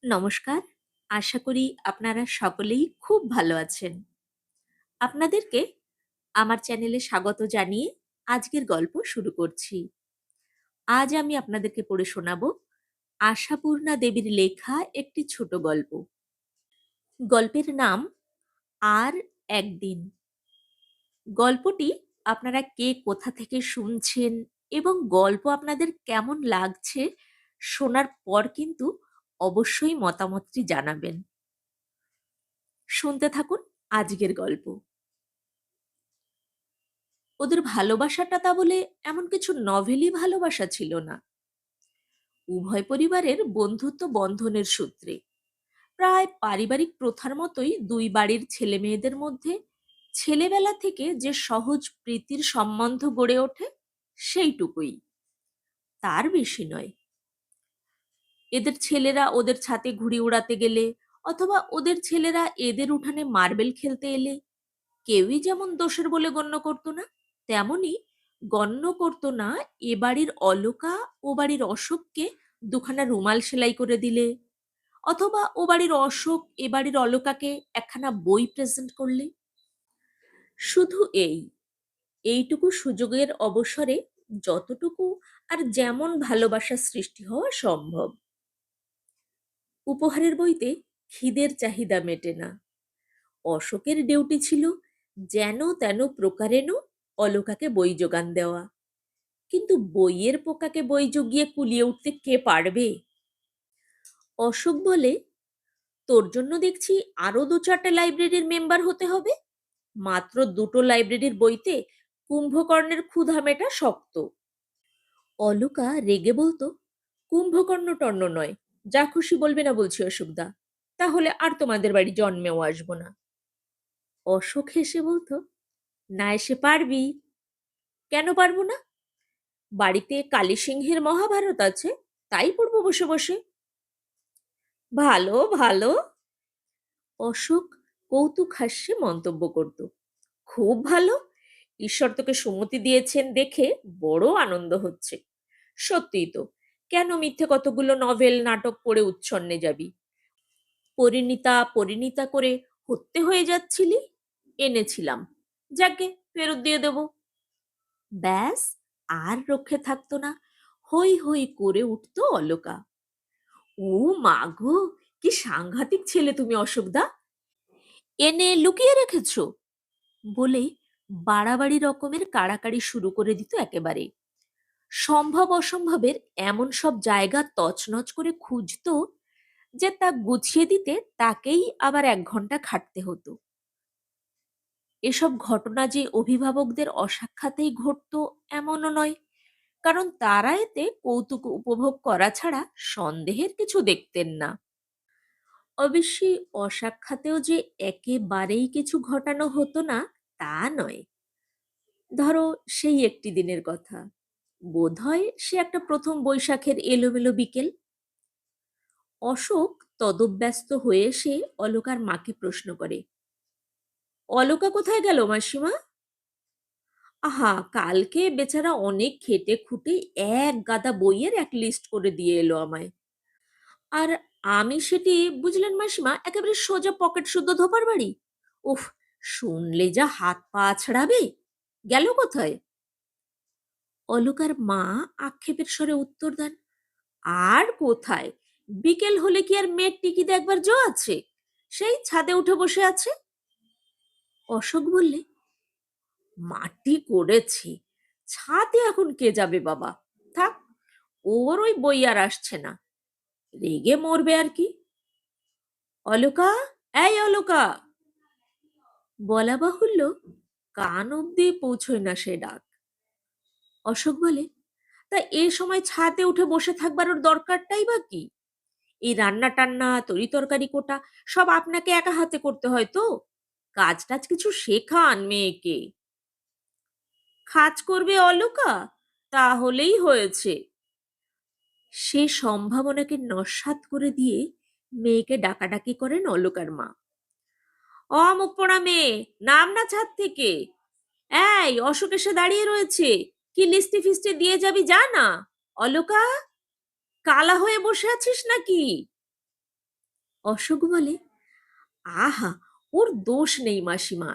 নমস্কার। আশা করি আপনারা সকলেই খুব ভালো আছেন। আপনাদেরকে আমার চ্যানেলে স্বাগত জানিয়ে আজকের গল্প শুরু করছি। আজ আমি আপনাদেরকে পড়ে শোনাবো আশাপূর্ণা দেবীর লেখা একটি ছোট গল্প। গল্পের নাম আর একদিন। গল্পটি আপনারা কে কোথা থেকে শুনছেন এবং গল্প আপনাদের কেমন লাগছে শোনার পর কিন্তু অবশ্যই মতামতটি জানাবেন। শুনতে থাকুন আজকের গল্প। ওদের ভালোবাসাটা তা বলে এমন কিছু নভেলি ভালোবাসা ছিল না। উভয় পরিবারের বন্ধুত্ব বন্ধনের সূত্রে প্রায় পারিবারিক প্রথার মতোই দুই বাড়ির ছেলে মেয়েদের মধ্যে ছেলেবেলা থেকে যে সহজ প্রীতির সম্বন্ধ গড়ে ওঠে সেইটুকুই, তার বেশি নয়। এদের ছেলেরা ওদের ছাদে ঘুড়ি উড়াতে গেলে অথবা ওদের ছেলেরা এদের উঠানে মার্বেল খেলতে এলে কেউই যেমন দোষের বলে গণ্য করতো না, তেমনি গণ্য করতো না এ বাড়ির অলোকা ও বাড়ির অশোককে দুখানা রুমাল সেলাই করে দিলে, অথবা ও বাড়ির অশোক এ বাড়ির অলোকাকে একখানা বই প্রেজেন্ট করলে। শুধু এইটুকু সুযোগের অবসরে যতটুকু আর যেমন ভালোবাসার সৃষ্টি হওয়া সম্ভব। উপহারের বইতে খিদের চাহিদা মেটে না। অশোকের ডিউটি ছিল যেন তেন প্রকারেণ অলোকাকে বই যোগান দেওয়া, কিন্তু বইয়ের পোকাকে বই জুগিয়ে কুলিয়ে উঠতে কে পারবে? অশোক বলে, তোর জন্য দেখছি আরো ২-৪টে লাইব্রেরির মেম্বার হতে হবে। মাত্র ২টো লাইব্রেরির বইতে কুম্ভকর্ণের ক্ষুধা মেটা শক্ত। অলোকা রেগে বলতো, কুম্ভকর্ণ টর্ণ নয়, যা খুশি বলবে না বলছি অশোকদা, তাহলে আর তোমাদের বাড়ি জন্মেও আসবো না। অশোক হেসে বলতো, না এসে পারবি? কেন পারবো না? বাড়িতে কালী সিংহের মহাভারত আছে, তাই পড়বো বসে বসে। ভালো ভালো, অশোক কৌতুক হাস্যে মন্তব্য করত। খুব ভালো, ঈশ্বর তোকে সুমতি দিয়েছেন দেখে বড় আনন্দ হচ্ছে। সত্যিই তো, কেন মিথ্যে কতগুলো নভেল নাটক পড়ে উচ্ছন্নে যাবি? পরিণীতা পরিণীতা করে হত্যে হয়ে যাচ্ছিলি, এনেছিলাম, যাকে ফেরত দিয়ে দেব। ব্যাস, আর রক্ষে থাকতো না। হই হই করে উঠতো অলোকা। ও মা গো, কি সাংঘাতিক ছেলে তুমি অশোকদা, এনে লুকিয়ে রেখেছো বলেই বাড়াবাড়ি রকমের কাড়াকাড়ি শুরু করে দিত একেবারে। সম্ভব অসম্ভবের এমন সব জায়গা তছনছ করে খুঁজতো যে তা গুছিয়ে দিতে তাকেই আবার ১ ঘন্টা খাটতে হতো। এসব ঘটনা যে অভিভাবকদের অসাক্ষাতেই ঘটতো এমনও নয়, কারণ তারা এতে কৌতুক উপভোগ করা ছাড়া সন্দেহের কিছু দেখতেন না। অবশ্যই অসাক্ষাতেও যে একেবারেই কিছু ঘটানো হতো না তা নয়। ধরো সেই একটি দিনের কথা, বোধহয় সে একটা প্রথম বৈশাখের এলোমেলো বিকেল। অশোক তদব্যস্ত হয়ে এসে অলোকার মাকে প্রশ্ন করে, অলোকা কোথায় গেল মাসিমা? আহা, কালকে বেচারা অনেক খেটে খুঁটে এক গাদা বইয়ের এক লিস্ট করে দিয়ে এলো আমায়। আর আমি সেটি বুঝলেন মাসিমা একেবারে সোজা পকেট শুদ্ধ ধোপার বাড়ি। উফ, শুনলে যা হাত পা ছাড়াবে। গেল কোথায়? অলোকার মা আক্ষেপের স্বরে উত্তর দেন, আর কোথায়, বিকেল হলে কি আর মেয়ের টিকি দেখবার জো আছে? সেই ছাদে উঠে বসে আছে। অশোক বললে, মাটি করেছি, ছাদে এখন কে যাবে বাবা, থাক, ওর ওই বই আর আসছে না, রেগে মরবে আর কি। অলোকা, এই অলোকা, বলা বাহুল্য কান অব্দি পৌঁছয় না সে ডাক। অশোক বলে, তা এ সময় ছাদে উঠে বসে থাকবার ওর দরকারটাই বা কি? এই রান্না টান্না তরি তরকারি কোটা সব আপনাকে একা হাতে করতে হয় তো? কাজ টাজ কিছু শেখান মেয়েকে। কাজ করবে অলোকা, তাহলেই হয়েছে। সে সম্ভাবনাকে নস্যাৎ করে দিয়ে মেয়েকে ডাকাডাকি করেন অলোকার মা। মুখ পোড়া মেয়ে, নাম না ছাদ থেকে। এই অশোক এসে দাঁড়িয়ে রয়েছে, কি লিস্টি ফিস্টি দিয়ে যাবি, যা না। অলোকা, কালা হয়ে বসে আছিস নাকি? অশোক বলে, আহা, ওর দোষ নেই মাসিমা।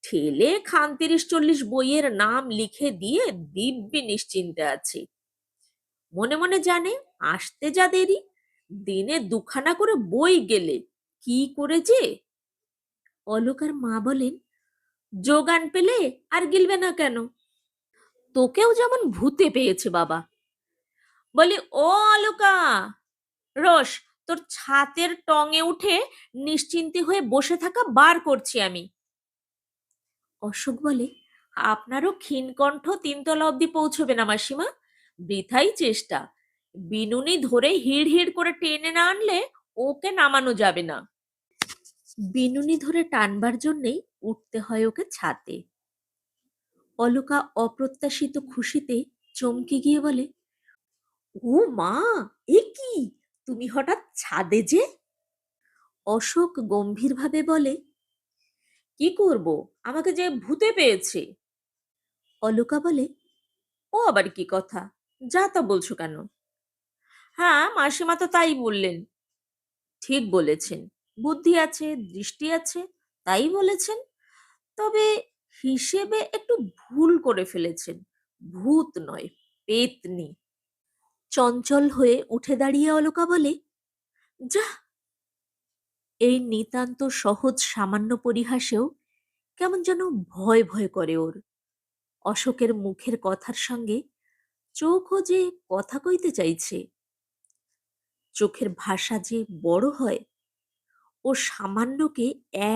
ঠেলে খান ৩০-৪০ বইয়ের নাম লিখে দিয়ে দিব্যি নিশ্চিন্তে আছে। মনে মনে জানে আসতে যা দেরি, দিনে দুখানা করে বই গেলে কি করে যে। অলোকার মা বলেন, যোগান পেলে আর গিলবে না কেন? তোকেও যেমন ভূতে পেয়েছে বাবা। বলি, ও অলোকা, রোস, তোর ছাতের টঙে উঠে নিশ্চিন্তি হয়ে বসে থাকা বার করছি আমি। অশোক বলে, আপনারও ক্ষীণকণ্ঠ ৩ তলা অব্দি পৌঁছবে না মাসিমা, বৃথাই চেষ্টা। বিনুনি ধরে হিড় হিড় করে টেনে না আনলে ওকে নামানো যাবে না। বিনুনি ধরে টানবার জন্যেই উঠতে হয় ওকে ছাতে। অলোকা অপ্রত্যাশিত খুশিতে চমকে গিয়ে বলে, ও মা, এ কি, তুমি হঠাৎ ছাদে যে? অশোক গম্ভীরভাবে বলে, কি করব, আমাকে যে ভূতে পেয়েছে। অলোকা বলে, ও আবার কি কথা, যা তা বলছো কেন? হ্যাঁ, মাসিমা তো তাই বললেন। ঠিক বলেছেন, বুদ্ধি আছে, দৃষ্টি আছে, তাই বলেছেন। তবে হিসেবে একটু ভুল করে ফেলেছেন। ভূত নয়, পেতনি। চঞ্চল হয়ে উঠে দাঁড়িয়ে অলোকা বলে, যা। এই নিতান্ত সহজ সামান্য পরিহাসেও কেমন যেন ভয় ভয় করে ওর। অশোকের মুখের কথার সঙ্গে চোখও যে কথা কইতে চাইছে। চোখের ভাষা যে বড় হয়, ও সামান্যকে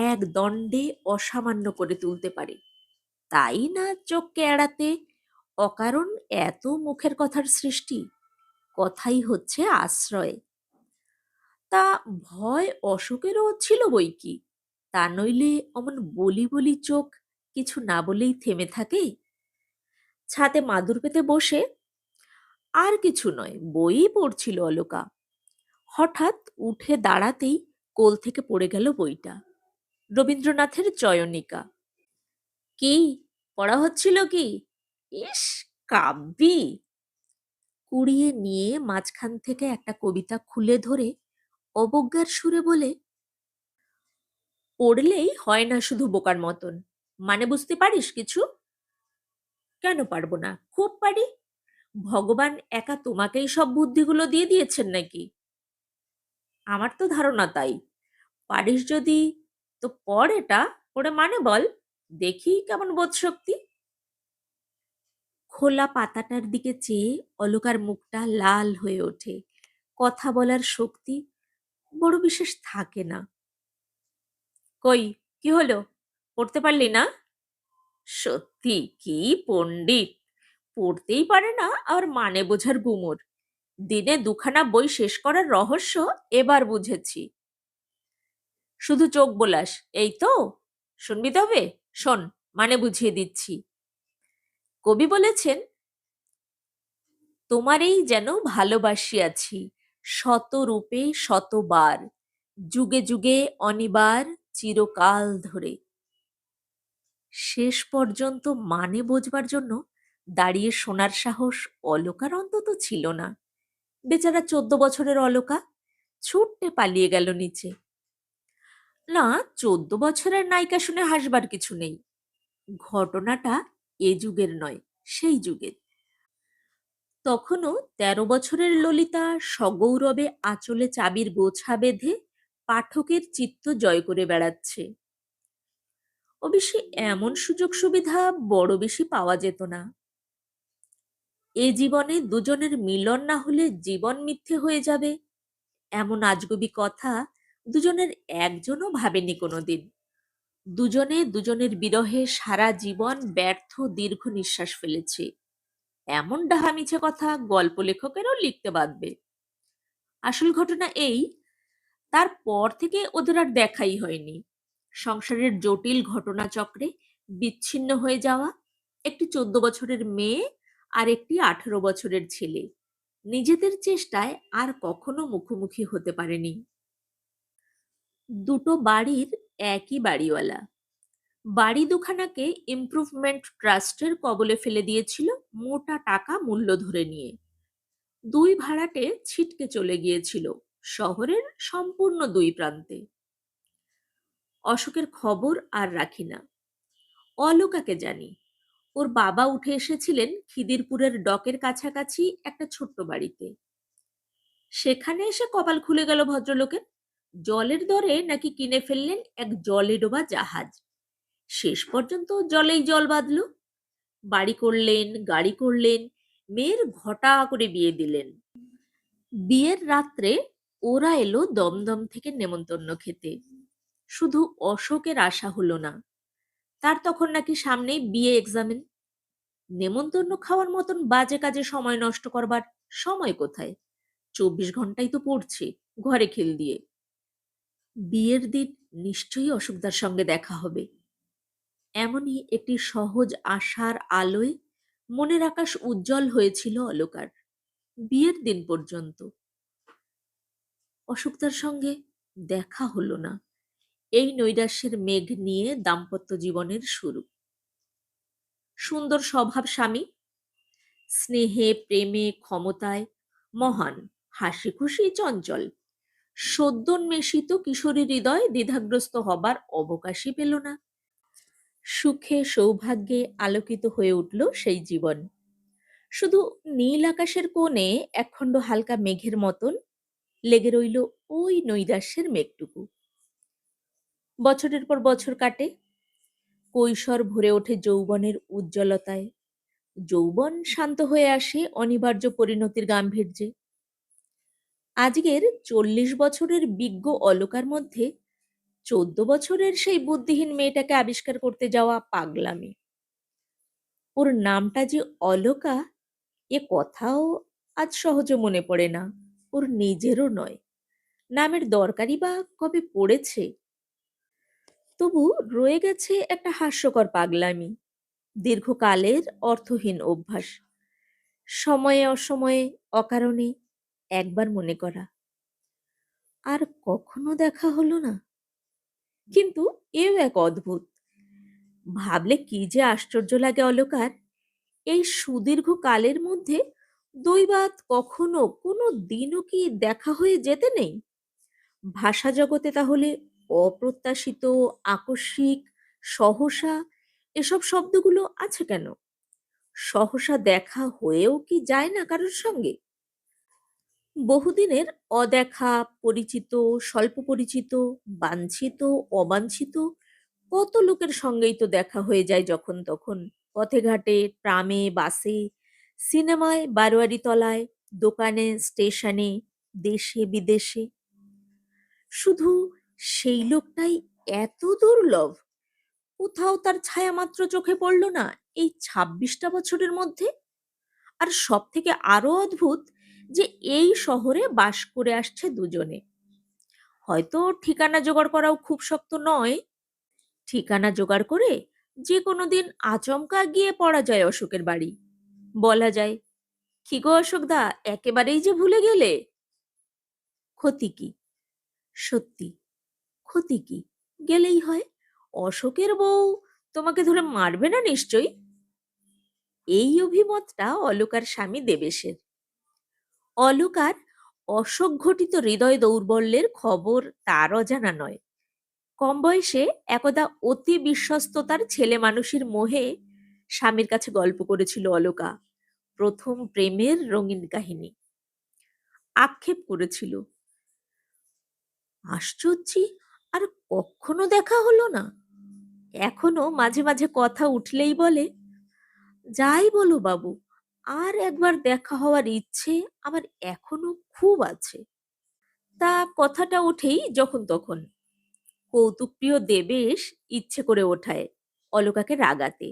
এক দণ্ডে অসামান্য করে তুলতে পারে। তাই না চোখকে এড়াতে অকারণ এত মুখের কথার সৃষ্টি। কথাই হচ্ছে আশ্রয়। তা ভয় অশোকেরও ছিল বই কি, তা নইলে অমন বলি বলি চোখ কিছু না বলেই থেমে থাকে। ছাদে মাদুর পেতে বসে আর কিছু নয়, বই পড়ছিল অলোকা। হঠাৎ উঠে দাঁড়াতেই কোল থেকে পড়ে গেল বইটা, রবীন্দ্রনাথের চয়নিকা। কি পড়া হচ্ছিল কি? ইস, কাব্যি। কুড়িয়ে নিয়ে মাঝখান থেকে একটা কবিতা খুলে ধরে অবজ্ঞার সুরে বলে, পড়লেই হয় না শুধু বোকার মতন, মানে বুঝতে পারিস কিছু? কেন পারবো না, খুব পারি। ভগবান একা তোমাকেই সব বুদ্ধিগুলো দিয়ে দিয়েছেন নাকি? আমার তো ধারণা তাই। পারিস যদি তো পড়, এটা পড়ে মানে বল, দেখি কেমন বোধশক্তি। খোলা পাতাটার দিকে চেয়ে অলোকার মুখটা লাল হয়ে ওঠে। কথা বলার শক্তি বড় বিশেষ থাকে না। কই, কি হলো, পড়তে পারলি না? সত্যি কি পণ্ডিত, পড়তেই পারে না আর মানে বোঝার গুমর। দিনে দুখানা বই শেষ করার রহস্য এবার বুঝেছি। শুধু চোখ বোলাস, এই তো। শুনবি তবে, শোন, মানে বুঝিয়ে দিচ্ছি। কবি বলেছেন, তোমারেই যেন ভালোবাসিয়াছি শত রূপে শতবার, যুগে যুগে অনিবার, চিরকাল ধরে। শেষ পর্যন্ত মানে বোঝবার জন্য দাঁড়িয়ে শোনার সাহস অলোকার অন্তত ছিল না। বেচারা 14 বছরের অলোকা ছুটতে পালিয়ে গেল নিচে। না, 14 বছরের নায়িকা শুনে হাসবার কিছু নেই। ঘটনাটা এ যুগের নয়, সেই যুগের। তখনও 13 বছরের ললিতা সগৌরবে আঁচলে চাবির গোছা বেঁধে পাঠকের চিত্ত জয় করে বেড়াচ্ছে। অবশ্যই এমন সুযোগ সুবিধা বড় বেশি পাওয়া যেত না। এ জীবনে দুজনের মিলন না হলে জীবন মিথ্যে হয়ে যাবে, এমন আজগুবি কথা দুজনের একজনও ভাবেনি কোনোদিন। দুজনে দুজনের বিরহে সারা জীবন ব্যর্থ দীর্ঘ নিঃশ্বাস ফেলেছে, এমন ডাহা মিছে কথা গল্প লেখকেরও লিখতে বাধবে। আসল ঘটনা এই, তারপর থেকে ওদের আর দেখাই হয়নি। সংসারের জটিল ঘটনাচক্রে বিচ্ছিন্ন হয়ে যাওয়া একটি 14 বছরের মেয়ে আর একটি 18 বছরের ছেলে নিজেদের চেষ্টায় আর কখনো মুখোমুখি হতে পারেনি। দুটো বাড়ির একই বাড়িওয়ালা। বাড়ি দুখানাকে ইমপ্রুভমেন্ট ট্রাস্টের কবলে ফেলে দিয়েছিল মোটা টাকা মূল্য ধরে নিয়ে। দুই ভাড়াটে ছিটকে চলে গিয়েছিল শহরের সম্পূর্ণ দুই প্রান্তে। অশোকের খবর আর রাখি না, অলোকাকে জানি। ওর বাবা উঠে এসেছিলেন খিদিরপুরের ডকের কাছাকাছি একটা ছোট্ট বাড়িতে। সেখানে এসে কপাল খুলে গেল ভদ্রলোকের। জলের দরে নাকি কিনে ফেললেন এক জলে ডোবা জাহাজ। শেষ পর্যন্ত জলেই জল বাঁধল। বাড়ি করলেন, গাড়ি করলেন, মেয়ের ঘটা করে বিয়ে দিলেন। বিয়ের রাত্রে ওরা এলো দমদম থেকে নেমন্তন্ন খেতে। শুধু অশোকের আশা হলো না, তার তখন নাকি সামনেই বিয়ে এক্সামিন। নেমন্তন্ন খাওয়ার মতন বাজে কাজে সময় নষ্ট করবার সময় কোথায়? 24 ঘন্টাই তো পড়ছে ঘরে খেল দিয়ে। বিয়ের দিন নিশ্চয়ই অশোকদার সঙ্গে দেখা হবে, এমনই একটি সহজ আশার আলোয় মনের আকাশ উজ্জ্বল হয়েছিল অলোকার বিয়ের দিন পর্যন্ত। অশোকদার সঙ্গে দেখা হলো না। এই নৈরাশ্যের মেঘ নিয়ে দাম্পত্য জীবনের শুরু। সুন্দর স্বভাব স্বামী, স্নেহে প্রেমে ক্ষমতায় মহান, হাসি খুশি চঞ্চল, সদ্যোন্মেষিত কিশোরী হৃদয় দ্বিধাগ্রস্ত হবার অবকাশই পেল না। সুখে সৌভাগ্যে আলোকিত হয়ে উঠল সেই জীবন। শুধু নীল আকাশের কোণে একখণ্ড হালকা মেঘের মতন লেগে রইল ওই নৈরাশ্যের মেঘটুকু। বছরের পর বছর কাটে, কৈশোর ভরে ওঠে যৌবনের উজ্জ্বলতায়, যৌবন শান্ত হয়ে আসে অনিবার্য পরিণতির গাম্ভীর্যে। আজকের 40 বছরের বিজ্ঞ অলোকার মধ্যে 14 বছরের সেই বুদ্ধিহীন মেয়েটাকে আবিষ্কার করতে যাওয়া পাগলামি। ওর নামটা যে অলোকা, এ কথাও আজ সহজে মনে পড়ে না। ওর নিজেরও নয়, নামের দরকারই বা কবে পড়েছে। তবু রয়ে গেছে একটা হাস্যকর পাগলামি, দীর্ঘকালের অর্থহীন অভ্যাস, সময়ে অসময়ে অকারণে একবার মনে করা। আর কখনো দেখা হলো না। কিন্তু এও এক অদ্ভুত, ভাবলে কি যে আশ্চর্য লাগে অলোকার। এই সুদীর্ঘ কালের মধ্যে দৈবাৎ কখনো কোনো দিনও কি দেখা হয়ে যেতে নেই? ভাষা জগতে তাহলে অপ্রত্যাশিত, আকস্মিক, সহসা এসব শব্দগুলো আছে কেন? সহসা দেখা হয়েও কি যায় না কারোর সঙ্গে? বহুদিনের অদেখা, পরিচিত, স্বল্প পরিচিত, বাঞ্ছিত, অবাঞ্ছিত কত লোকের সঙ্গেই তো দেখা হয়ে যায় যখন তখন। পথে ঘাটে, ট্রামে, বাসে, সিনেমায়, বারোয়ারি তলায়, দোকানে, স্টেশনে, দেশে বিদেশে। শুধু সেই লোকটাই এত দুর্লভ, কোথাও তার ছায়া মাত্র চোখে পড়ল না এই 26টা বছরের মধ্যে। আর সব থেকে আরো অদ্ভুত যে এই শহরে বাস করে আসছে দুজনে। হয়তো ঠিকানা জোগাড় করাও খুব শক্ত নয়। ঠিকানা জোগাড় করে যে কোনো দিন আচমকা গিয়ে পড়া যায় অশোকের বাড়ি। বলা যায়, কি গো অশোকদা, একেবারেই যে ভুলে গেলে। ক্ষতি কি? সত্যি, ক্ষতি কি? গেলেই হয়। অশোকের বউ তোমাকে ধরে মারবে না নিশ্চয়ই। এই অভিমতটা অলোকার স্বামী দেবেশের। অলোকার অশোক ঘটিত হৃদয় দৌর্বল্যের খবর তার অজানা নয়। কম বয়সে একদা অতি বিশ্বস্ততার ছেলে মানুষের মোহে স্বামীর কাছে গল্প করেছিল অলোকা প্রথম প্রেমের রঙিন কাহিনী। আক্ষেপ করেছিল, আশ্চর্যি, আর কখনো দেখা হলো না। এখনো মাঝে মাঝে কথা উঠলেই বলে, যাই বলো বাবু, আর একবার দেখা হওয়ার ইচ্ছে আমার এখনো খুব আছে। তা কথাটা ওঠেই যখন তখন। কৌতুকপ্রিয় দেবেশ ইচ্ছে করে ওঠায় অলোকাকে রাগাতে।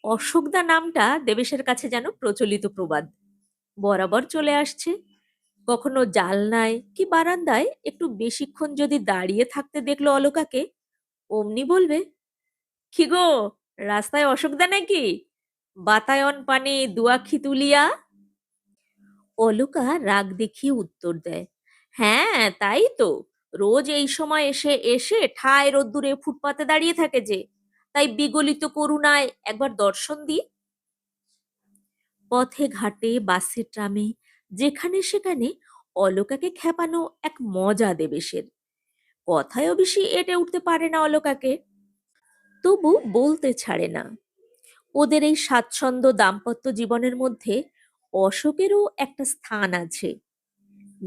অশোকদা নামটা দেবেশের কাছে যেন প্রচলিত প্রবাদ, বরাবর চলে আসছে। কখনো জালনায় কি বারান্দায় একটু বেশিক্ষণ যদি দাঁড়িয়ে থাকতে দেখলো অলোকাকে, অমনি বলবে, কি গো, রাস্তায় অশোকদা নাকি? বাতায়ন পানে দুয়াক্ষি তুলিয়া। অলোকা রাগ দেখিয়ে উত্তর দেয়, হ্যাঁ তাই তো, রোজ এই সময় এসে এসে ঠায় রোদ্দুরে ফুটপাতে দাঁড়িয়ে থাকে যে, তাই বিগলিত করুণায় একবার দর্শন দিই। পথে ঘাটে, বাসে ট্রামে, যেখানে সেখানে অলোকাকে খেপানো এক মজা দেবেশের। কথায়ও বেশি এঁটে উঠতে পারে না অলোকাকে, তবু বলতে ছাড়ে না। ওদের এই স্বাচ্ছন্দ্য দাম্পত্য জীবনের মধ্যে অশোকেরও একটা স্থান আছে।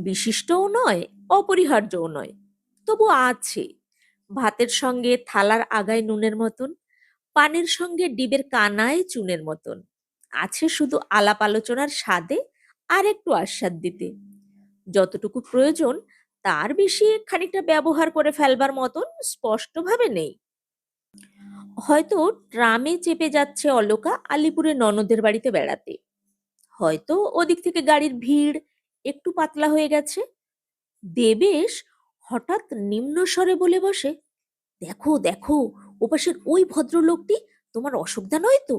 বিশিষ্টও নয়, অপরিহার্যও নয়, তবু আছে। ভাতের সঙ্গে থালার আগায় নুনের মতন, পানের সঙ্গে ডিবের কানায় চুনের মতন। আছে শুধু আলাপ আলোচনার স্বাদে আর একটু আস্বাদ দিতে। যতটুকু প্রয়োজন তার বেশি খানিকটা ব্যবহার করে ফেলবার মতন স্পষ্টভাবে নেই। হয়তো ট্রামে চেপে যাচ্ছে অলোকা আলিপুরে ননদের বাড়িতে বেড়াতে, হয়তো ওদিক থেকে গাড়ির ভিড় একটু পাতলা হয়ে গেছে। দেবেশ হঠাৎ নিম্ন স্বরে বলে বসে, দেখো দেখো, ওপাশের ওই ভদ্রলোকটি তোমার অশোকদা নয় তো?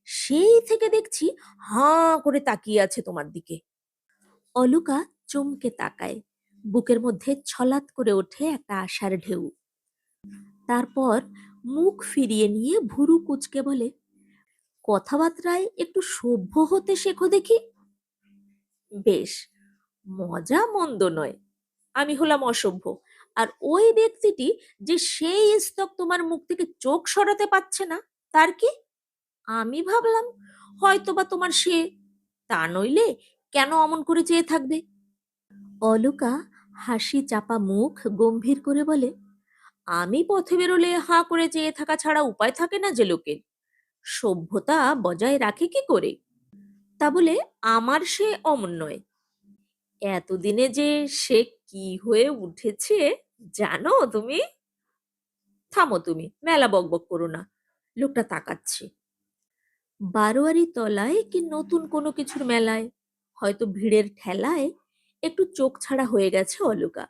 সেই থেকে দেখছি হাঁ করে তাকিয়ে আছে তোমার দিকে। অলোকা চমকে তাকায়, বুকের মধ্যে ছলাৎ করে ওঠে একটা আশার ঢেউ। তারপর মুখ ফিরিয়ে নিয়ে ভুরু কুঁচকে বলে, কথাবার্তায় একটু সভ্য হতে শেখো দেখি। বেশ, মজা মন্দ নয়। আমি হলাম অসভ্য, আর ওই ব্যক্তিটি যে সেই স্তক তোমার মুখ থেকে চোখ সরাতে পারছে না, তার কি? আমি ভাবলাম হয়তোবা তোমার সে, তা নইলে কেন অমন করে চেয়ে থাকবে? অলোকা হাসি চাপা মুখ গম্ভীর করে বলে, আমি পথে বেরোলে হাঁ করে চেয়ে থাকা ছাড়া উপায় থাকে না যে লোকের। সভ্যতা বজায় রাখে কি করে? তা বলে আমার সে অমন নয়। এতদিনে যে সে কি হয়ে উঠেছে জানো তুমি? থামো তুমি, মেলা বকবক করো না। লোকটা তাকাচ্ছে। বারোয়ারি তলায় কি নতুন কোনো কিছুর মেলায়, হয়তো ভিড়ের ঠেলায় একটু চোখ ছাড়া হয়ে গেছে অলোকা।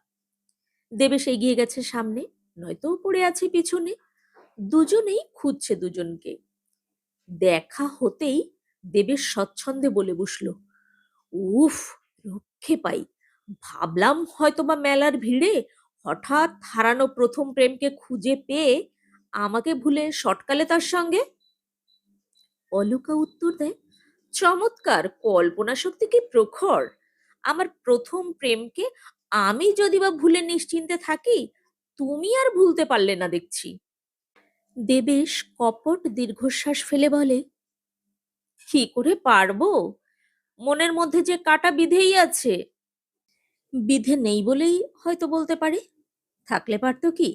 দেবেশ এগিয়ে গেছে সামনে, নয়তো পড়ে আছে পিছনে। দুজনেই খুঁজছে দুজনকে। দেখা হতেই দেবেশ স্বচ্ছন্দে বলে বসলো, উফ, রক্ষে পাই। ভাবলাম হয়তোবা মেলার ভিড়ে হঠাৎ হারানো প্রথম প্রেমকে খুঁজে পেয়ে আমাকে ভুলে শটকালে তার সঙ্গে। অলোকা উত্তর দেয়, চমৎকার কল্পনা শক্তি কি প্রখর! আমার প্রথম প্রেমকে আমি যদি বা ভুলে নিশ্চিন্তে থাকি, তুমি আর ভুলতে পারলে না দেখছি। দেবেশ কপট দীর্ঘশ্বাস ফেলে বলে, কি করে পারবো? মনের মধ্যে যে কাটা বিধেই আছে। বিধে নেই বলেই হয়তো বলতে পারে, থাকলে পারতো কি?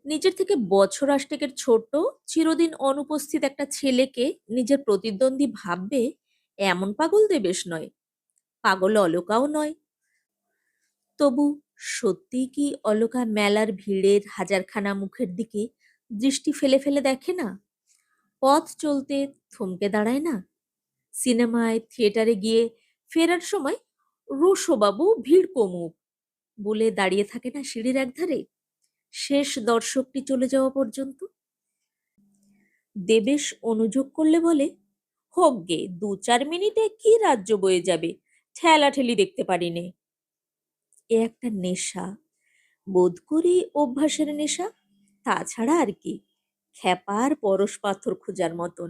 নিজের থেকে বছর আষ্টেকের ছোট, চিরদিন অনুপস্থিত একটা ছেলেকে নিজের প্রতিদ্বন্দ্বী ভাববে, এমন পাগল দেবেশ নয়, পাগল অলোকাও নয়। তবু সত্যিই কি অলোকা মেলার ভিড়ের হাজারখানা মুখের দিকে দৃষ্টি ফেলে ফেলে দেখে না? পথ চলতে থমকে দাঁড়ায় না? সিনেমায় থিয়েটারে গিয়ে ফেরার সময় রোশবাবু ভিড় কমুক বলে দাঁড়িয়ে থাকে না সিঁড়ির একধারে, শেষ দর্শকটি চলে যাওয়া পর্যন্ত? দেবেশ অনুযোগ করলে বলে, হোক গে, 2-4 মিনিটে কি রাজ্য বয়ে যাবে, ঠেলাঠেলি দেখতে পারিনে। এ একটা নেশা, বোধ করি অভ্যাসের নেশা, তাছাড়া আর কি, খ্যাপার পরশ পাথর খোঁজার মতন।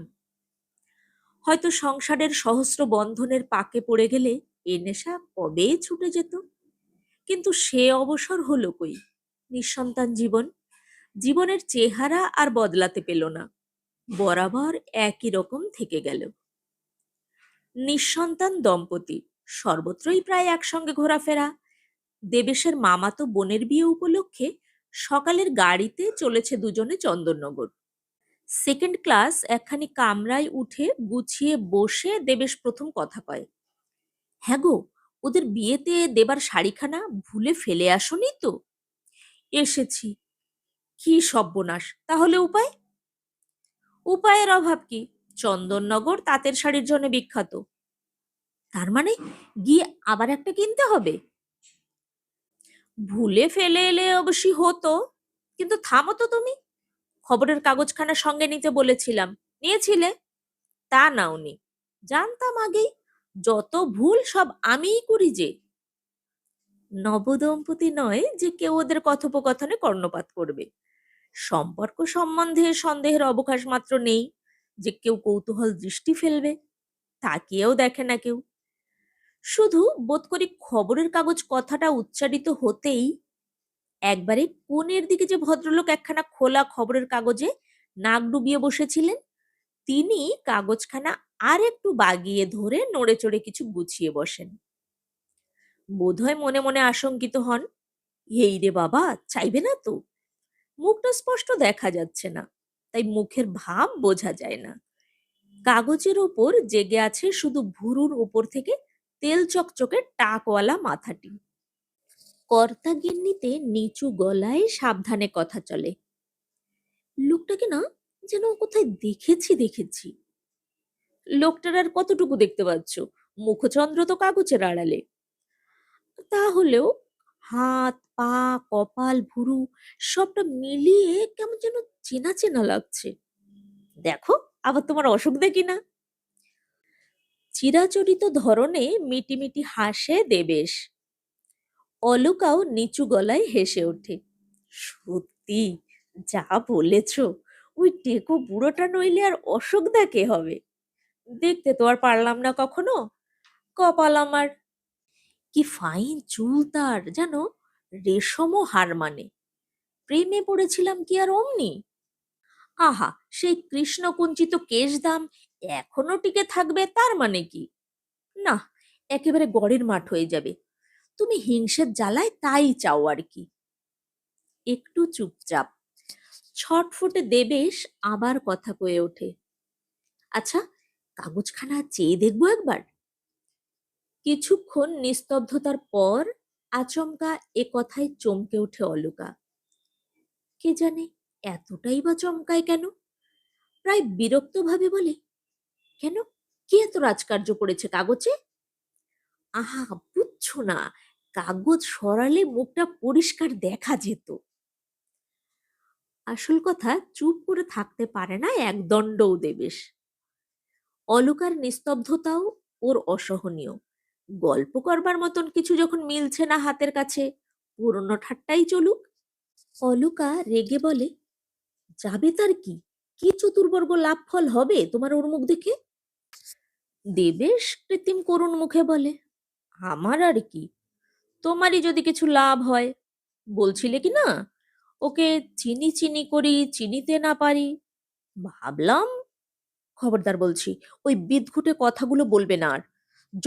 হয়তো সংসারের সহস্র বন্ধনের পাকে পড়ে গেলে এ নেশা কবেই ছুটে যেত। কিন্তু সে অবসর হলো কই? নিঃসন্তান জীবন, জীবনের চেহারা আর বদলাতে পেল না, বরাবর একই রকম থেকে গেল। নিঃসন্তান দম্পতি, সর্বত্রই প্রায় একসঙ্গে ঘোরাফেরা। দেবেশের মামাতো বোনের বিয়ে উপলক্ষে সকালের গাড়িতে চলেছে দুজনে চন্দননগর। সেকেন্ড ক্লাস একখানি কামরায় উঠে গুছিয়ে বসে দেবেশ প্রথম কথা কয়, হ্যাঁ গো, ওদের বিয়েতে দেবার শাড়িখানা ভুলে ফেলে আসনি তো? এসেছি। কি সর্বনাশ, তাহলে উপায়? উপায়ের অভাব কি, চন্দননগর তাঁতের শাড়ির জন্য বিখ্যাত। তার মানে গিয়ে আবার একটা কিনতে হবে? ভুলে ফেলে এলে অবশ্যই হতো, কিন্তু থামো তো তুমি। খবরের কাগজখানা সঙ্গে নিতে বলেছিলাম, নিয়েছিলে? তা নাওনি। জানতাম আগেই, যত ভুল সব আমিই করি যে। নবদম্পতি নয় যে কেউ ওদের কথোপকথনে কর্ণপাত করবে। সম্পর্ক সম্বন্ধে সন্দেহের অবকাশ মাত্র নেই যে কেউ কৌতূহল দৃষ্টি ফেলবে, তাকিয়েও দেখে না কেউ। শুধু বোধ করি খবরের কাগজ কথাটা উচ্চারিত হতেই একবারে কোণের দিকে যে ভদ্রলোক একখানা খোলা খবরের কাগজে নাক ডুবিয়ে বসেছিলেন, তিনি কাগজখানা আর একটু বাগিয়ে ধরে নড়ে চড়ে কিছু গুছিয়ে বসেন। বোধহয় মনে মনে আশঙ্কিত হন, এই রে বাবা, চাইবে না তো? মুখটা স্পষ্ট দেখা যাচ্ছে না, তাই মুখের ভাব বোঝা যায় না। কাগজের ওপর জেগে আছে শুধু ভুরুর ওপর থেকে তেল চকচকে টাকওয়ালা মাথাটি। কর্তা গিন্নিতে নিচু গলায় সাবধানে কথা চলে। লোকটাকে না যেন কোথায় দেখেছি দেখেছি। লোকটার আর কতটুকু দেখতে পাচ্ছ? মুখচন্দ্র তো কাগজের আড়ালে। তাহলেও হাত পা কপাল ভুরু সবটা মিলিয়ে কেমন যেন চেনা চেনা লাগছে। দেখো, আবার তোমার অসুখ দেখি না। চিরাচরিত ধরনে মিটিমিটি হাসে দেবেশ। অলকাও নিচু গলায় হেসে ওঠে। সত্যি, যা বলেছ, ওই টেকো বুড়োটা নইলে আর অসুখ কে হবে? দেখতে তো আর পারলাম না কখনো। কপাল আমার! কি ফাইন চুল তার, জানো, রেশমও হার মানে। প্রেমে পড়েছিলাম কি আর অমনি? আহা, সেই কৃষ্ণকুঞ্চিত কেশদাম এখনো টিকে থাকবে তার মানে কি? না, একেবারে গড়ের মাঠ হয়ে যাবে। তুমি হিংসের জ্বালায় তাই চাও আর কি। একটু চুপচাপ। ছটফটে দেবেশ আবার কথা কয়ে ওঠে। আচ্ছা, কাগজখানা চেয়ে দেখবো একবার। কিছুক্ষণ নিস্তব্ধতার পর আচমকা এ কথায় চমকে ওঠে অলকা। কে জানে এতটাই বা চমকায় কেন? প্রায় বিরক্ত ভাবে বলে, কেন, কি এত রাজকার্য করেছে কাগজে? আহা, বুঝছো না, কাগজ সরালে মুখটা পরিষ্কার দেখা যেত। আসল কথা, চুপ করে থাকতে পারে না একদণ্ডও দেবেশ। অলকার নিস্তব্ধতাও ওর অসহনীয়। গল্প করবার মতন কিছু যখন মিলছে না হাতের কাছে, পুরনো ঠাট্টাই চলুক। অলকা রেগে বলে, যাবে তার কি? কি চতুর্বর্গ লাভ ফল হবে তোমার ওর মুখ দেখে? দেবেশ কৃত্রিম করুণ মুখে বলে, আমার আর কি, তোমারই যদি কিছু লাভ হয়। বলছিলে কি না, ওকে চিনি চিনি করি, চিনিতে না পারি। ভাবলাম, খবরদার বলছি, ওই বিদঘুটে কথাগুলো বলবে না আর।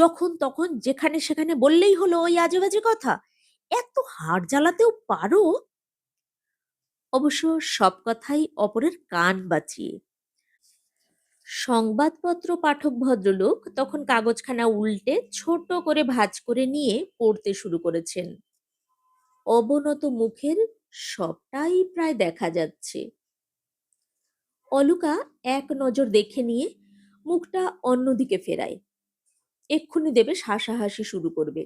যখন তখন যেখানে সেখানে বললেই হলো ওই আজে বাজে কথা। এত হাড় জ্বালাতেও পারো? অবশ্য সব কথাই অপরের কান বাঁচিয়ে। সংবাদপত্র পাঠক ভদ্রলোক তখন কাগজখানা উল্টে ছোট করে ভাঁজ করে নিয়ে পড়তে শুরু করেছেন। অবনত মুখের সবটাই প্রায় দেখা যাচ্ছে। অলকা এক নজর দেখে নিয়ে মুখটা অন্যদিকে ফেরায়। এক্ষুনি দেবে হাসাহাসি শুরু করবে।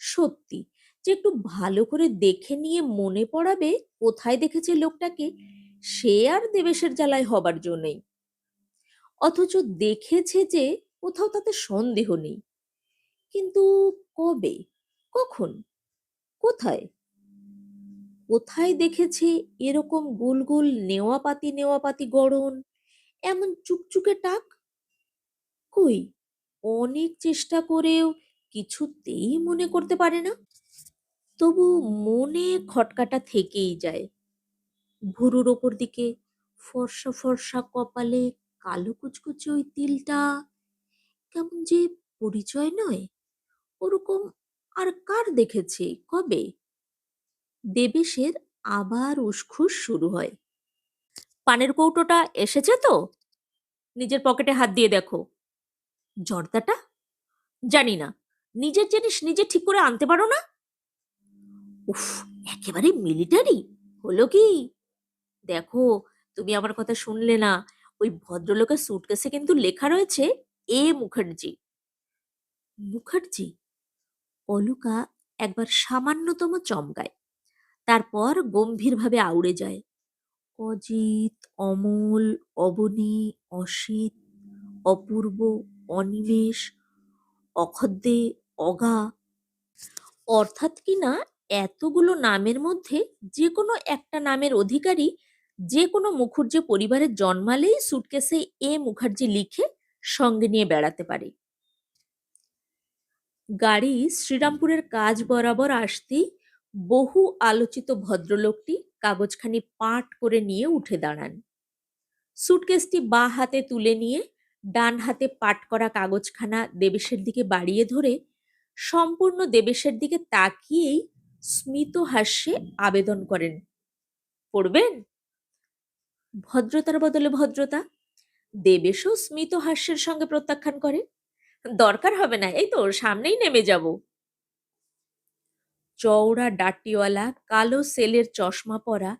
সত্যি, যে একটু ভালো করে দেখে নিয়ে মনে পড়াবে কোথায় দেখেছে লোকটাকে, সে আর দেবেশের জ্বালায় হবার জো নেই। অথচ দেখেছে যে কোথাও, তাতে সন্দেহ নেই। কিন্তু কবে, কখন, কোথায়? কোথায় দেখেছে এরকম গোল গোল নেওয়াপাতি নেওয়াপাতি গড়ন, এমন চুকচুকে টাক? কই, অনেক চেষ্টা করেও কিছুতেই মনে করতে পারে না। তবু মনে খটকাটা থেকেই যায়। ভুরুর ওপর দিকে ফর্সা ফর্সা কপালে কালো কুচকুচে ওই তিলটা কেমন যে পরিচয় নয়, ওরকম আর কার দেখেছে, কবে? দেবেশের আবার উসখুস শুরু হয়। পানের কৌটোটা এসেছে তো? নিজের পকেটে হাত দিয়ে দেখো। জর্দাটা? জানি না, নিজের জিনিস নিজে ঠিক করে আনতে পারো না? উফ, একেবারে মিলিটারি হলো কি? দেখো, তুমি আমার কথা শুনলে না। ওই ভদ্রলোকের সুটকেসে কিন্তু লেখা রয়েছে এ মুখার্জি। মুখার্জি? অলকা একবার সামান্যতম চমকায়, তারপর গম্ভীরভাবে আউড়ে যায়। অজিত, অমল, অবনী, অসিত, অপূর্ব, অনিমেষ, অখদ্দে, অগা। অর্থাৎ কিনা এতগুলো নামের মধ্যে যে কোনো একটা নামের অধিকারী যে কোনো মুখুজ্জে পরিবারের জন্মালেই সুটকেসে এ মুখার্জি লিখে সঙ্গে নিয়ে বেড়াতে পারে। গাড়ি শ্রীরামপুরের কাজ বরাবর আসতেই বহু আলোচিত ভদ্রলোকটি কাগজখানি পাট করে নিয়ে উঠে দাঁড়ান। সুটকেসটি বাঁ হাতে তুলে নিয়ে ডান হাতে পাট করা কাগজখানা দেবেশের দিকে বাড়িয়ে ধরে সম্পূর্ণ দেবেশের দিকে তাকিয়েই স্মিত হাস্যে আবেদন করেন, পড়বেন? ভদ্রতার বদলে ভদ্রতা। দেবেশও স্মিত হাস্যের সঙ্গে প্রত্যাখ্যান করে, দরকার হবে না, এই তো সামনেই নেমে যাব। চওড়া ডাটিওয়ালা কালো সেলের চশমা পরা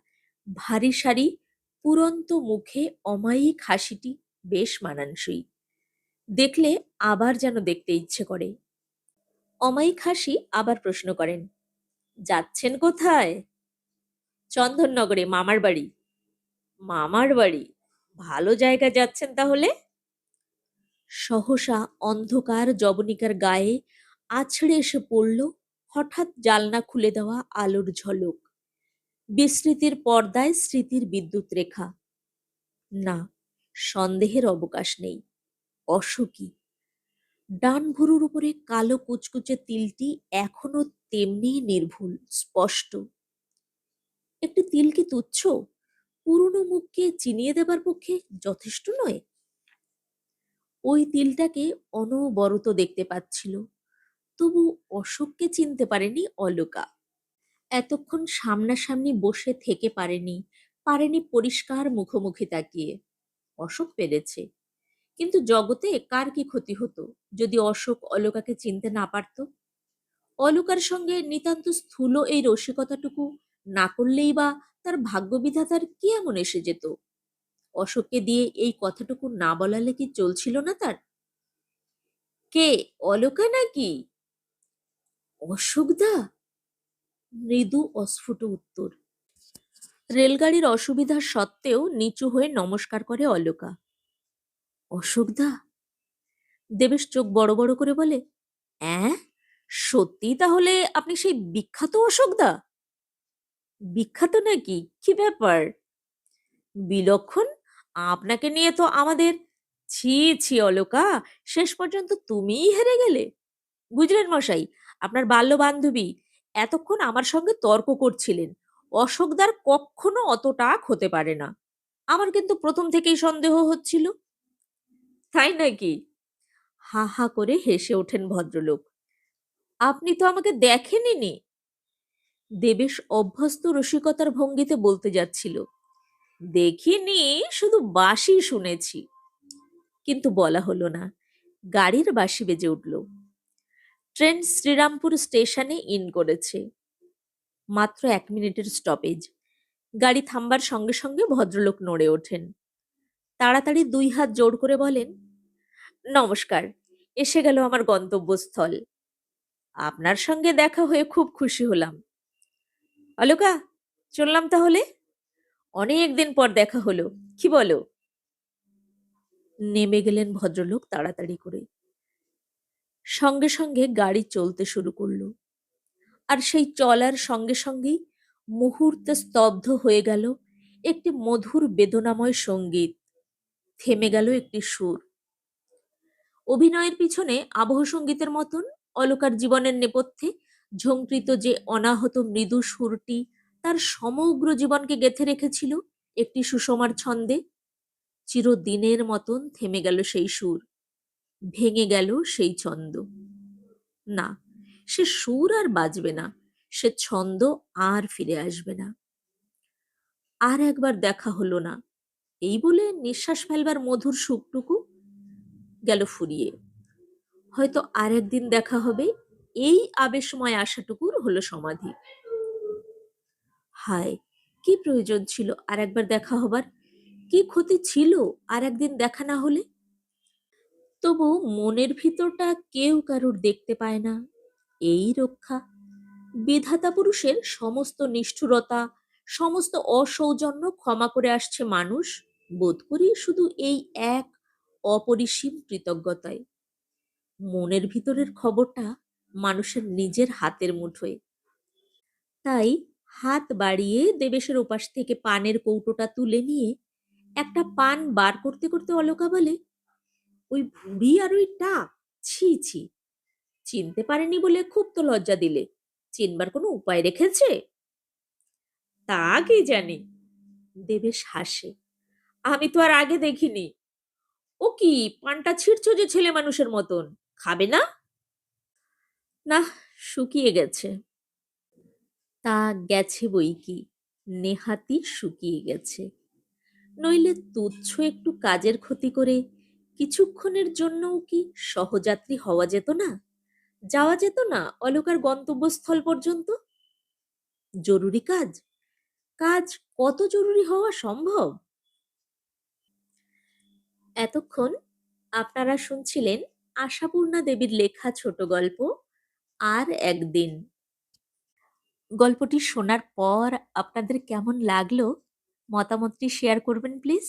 ভারী সারি পুরন্ত মুখে অমায়িক হাসিটি বেশ মানানসই। দেখলে আবার যেন দেখতে ইচ্ছে করে। অমায়িক হাসি আবার প্রশ্ন করেন, যাচ্ছেন কোথায়? চন্দননগরে, মামার বাড়ি। মামার বাড়ি? ভালো জায়গা যাচ্ছেন তাহলে। সহসা অন্ধকার জবনিকার গায়ে আছড়ে এসে পড়ল হঠাৎ জালনা খুলে দেওয়া আলোর ঝলক। বিস্মৃতির পর্দায় স্মৃতির বিদ্যুৎ রেখা। না, সন্দেহের অবকাশ নেই, অশোকই। ডান ভুরুর উপরে কালো কুচকুচে তিলটি এখনো তেমনি নির্ভুল, স্পষ্ট। একটি তিল কি তুচ্ছ? পুরনো মুখকে চিনিয়ে দেবার পক্ষে যথেষ্ট নয়? ওই তিলটাকে অনবরত দেখতে পাচ্ছিল, তবু অশোককে চিনতে পারেনি অলকা। এতক্ষণ সামনাসামনি বসে থেকে পারেনি, পারেনি পরিষ্কার মুখোমুখি তাকিয়ে। অশোক পেরেছে, কিন্তু জগতে কার কি ক্ষতি হতো যদি অশোক অলকাকে চিনতে না পারত? অলকার সঙ্গে নিতান্ত স্থূল এই রসিকতাটুকু না করলেই বা তার ভাগ্যবিধাতার কি এমন এসে যেত? অশোককে দিয়ে এই কথাটুকু না বলালে কি চলছিল না তার? কে, অলকা নাকি? অশোকদা? মৃদু অস্ফুট উত্তর। রেলগাড়ির অসুবিধা সত্ত্বেও নিচু হয়ে নমস্কার করে অলকা। অশোকদা? দেবেশ চোখ বড় বড় করে বলে, অ্যাঁ, সত্যি তাহলে আপনি সেই বিখ্যাত অশোকদা? বিখ্যাত নাকি? কি ব্যাপার? বিলক্ষণ, আপনাকে নিয়ে তো আমাদের। ছি ছি অলকা, শেষ পর্যন্ত তুমিই হেরে গেলে। বুঝলেন মশাই, আপনার বাল্য বান্ধবী এতক্ষণ আমার সঙ্গে তর্ক করছিলেন, অশোকদার কখনো অত টাক হতে পারে না। আমার কিন্তু প্রথম থেকেই সন্দেহ হচ্ছিল। তাই নাকি? হা হা করে হেসে ওঠেন ভদ্রলোক। আপনি তো আমাকে দেখেনইনি। দেবেশ অভ্যস্ত রসিকতার ভঙ্গিতে বলতে যাচ্ছিল, দেখিনি, শুধু বাঁশি শুনেছি। কিন্তু বলা হলো না। গাড়ির বাঁশি বেজে উঠল। ট্রেন শ্রীরামপুর স্টেশনে ইন করেছে। মাত্র 1 মিনিটের স্টপেজ। গাড়ি থামবার সঙ্গে সঙ্গে ভদ্রলোক নড়ে ওঠেন। তাড়াতাড়ি 2 হাত জোড় করে বলেন, নমস্কার, এসে গেল আমার গন্তব্যস্থল। আপনার সঙ্গে দেখা হয়ে খুব খুশি হলাম। অলকা, চললাম তাহলে। অনেক দিন পর দেখা হলো, কি বলো? নেমে গেলেন ভদ্রলোক তাড়াতাড়ি করে। সঙ্গে সঙ্গে গাড়ি চলতে শুরু করলো। আর সেই চলার সঙ্গে সঙ্গেই মুহূর্তে স্তব্ধ হয়ে গেল একটি মধুর বেদনাময় সঙ্গীত। থেমে গেল একটি সুর। অভিনয়ের পিছনে আবহ সঙ্গীতের মতন অলকার জীবনের নেপথ্যে ঝঙ্কৃত যে অনাহত মৃদু সুরটি তার সমগ্র জীবনকে গেঁথে রেখেছিল একটি সুষমার ছন্দে, চিরদিনের মতন থেমে গেল সেই সুর, ভেঙে গেল সেই ছন্দ। না, সে সুর আর বাজবে না, সে ছন্দ আর ফিরে আসবে না। আর একবার দেখা হলো না, এই বলে নিঃশ্বাস ফেলবার মধুর সুখটুকু গেল ফুরিয়ে। হয়তো আর একদিন দেখা হবে, এই আবেশময় আশাটুকুর হলো সমাধি। হায়, কি প্রয়োজন ছিল আর একবার দেখা হবার? কি ক্ষতি ছিল আর একদিন দেখা না হলে? তবু মনের ভিতরটা কেউ কারুর দেখতে পায় না, এই রক্ষা। বিধাতা পুরুষের সমস্ত নিষ্ঠুরতা, সমস্ত অসৌজন্য ক্ষমা করে আসছে মানুষ, বোধ করি শুধু এই এক অপরিসীম কৃতজ্ঞতায়। মনের ভিতরের খবরটা মানুষের নিজের হাতের মুঠোয়। তাই হাত বাড়িয়ে দেবেশের ওপাশ থেকে পানের কৌটোটা তুলে নিয়ে একটা পান বার করতে করতে অলকা বলে, ওই ভুঁড়ি আর ওই টাক, ছি ছি, চিনতে পারেনি বলে খুব তো লজ্জা দিলে, চিনবার কোনো উপায় রেখেছে? তা কি জানি। দেবেশ হাসে। আমি তো আর আগে দেখিনি। ও কি, পানটা ছিঁড়ছো যে ছেলে মানুষের মতন, খাবে না? না, শুকিয়ে গেছে। তা গেছে বই কি, নেহাতি শুকিয়ে গেছে। নইলে তুচ্ছ একটু কাজের ক্ষতি করে কিছুক্ষণের জন্যও কি সহযাত্রী হওয়া যেত না? যাওয়া যেত না অলোকার গন্তব্যস্থল পর্যন্ত? জরুরি কাজ, কাজ কত জরুরি হওয়া সম্ভব? এতক্ষণ আপনারা শুনছিলেন আশাপূর্ণা দেবীর লেখা ছোট গল্প আর একদিন। গল্পটি শোনার পর আপনাদের কেমন লাগলো মতামতটি শেয়ার করবেন প্লিজ।